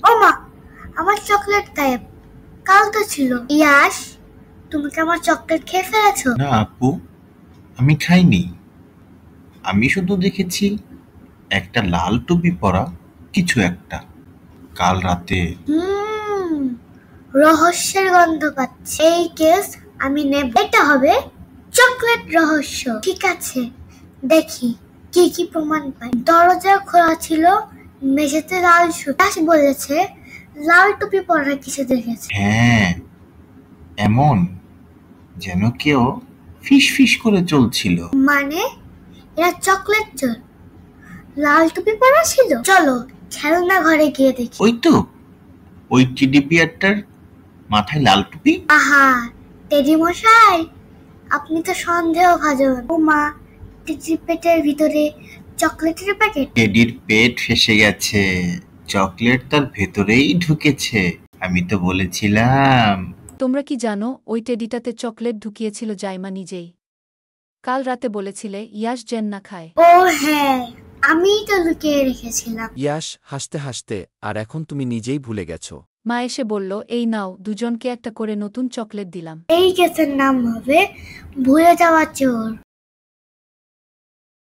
ও মা, আমার চকলেট গায়েব। কাল তো ছিল। ইয়াশ, তুমি কি আমার চকলেট খেয়ে ফেলেছো? না আপু, আমি খাইনি। আমি শুধু দেখেছি একটা লাল টুপি পরা কিছু একটা কাল রাতে। হুম, রহস্যের গন্ধ পাচ্ছি। এই কেস আমি নেব। এটা হবে চকলেট রহস্য। ঠিক আছে, দেখি কি কি প্রমাণ পাই। দরজা খোলা ছিল, মেঝেতে লাল সুতাস বলেছে লাল টুপি পরা কিছু দেখেছে। হ্যাঁ, এমন যেন কেউ ফিস ফিস করে চলছিল। মানে এরা চকলেট চোর। লাল টুপি পরা ছিল। চলো খেলনা ঘরে গিয়ে দেখি। ওই তো, ওই টেডি বিয়ারটার মাথায় লাল টুপি। আহা, টেডি মশাই, আপনি তো সন্দেহভাজন। ও মা, টেডির পেটের ভিতরে চকলেটের প্যাকেট। টেডির পেট ফেসে গেছে, চকলেট তার ভেতরেই ঢুকেছে। আমি তো বলেছিলাম। তোমরা কি জানো ওই টেডিটাতে চকলেট ঢুকিয়েছিল জাইমা নিজেই? কাল রাতে বলেছিলে ইয়াশ যেন না খায়। ও হ্যাঁ, আমিই তো লুকিয়ে রেখেছিলাম। ইয়াশ হাসতে হাসতে, আর এখন তুমি নিজেই ভুলে গেছো। মা এসে বলল, এই নাও, দুজনকে একটা করে নতুন চকলেট দিলাম। এই কেসের নাম হবে ভুলে যাওয়া চোর।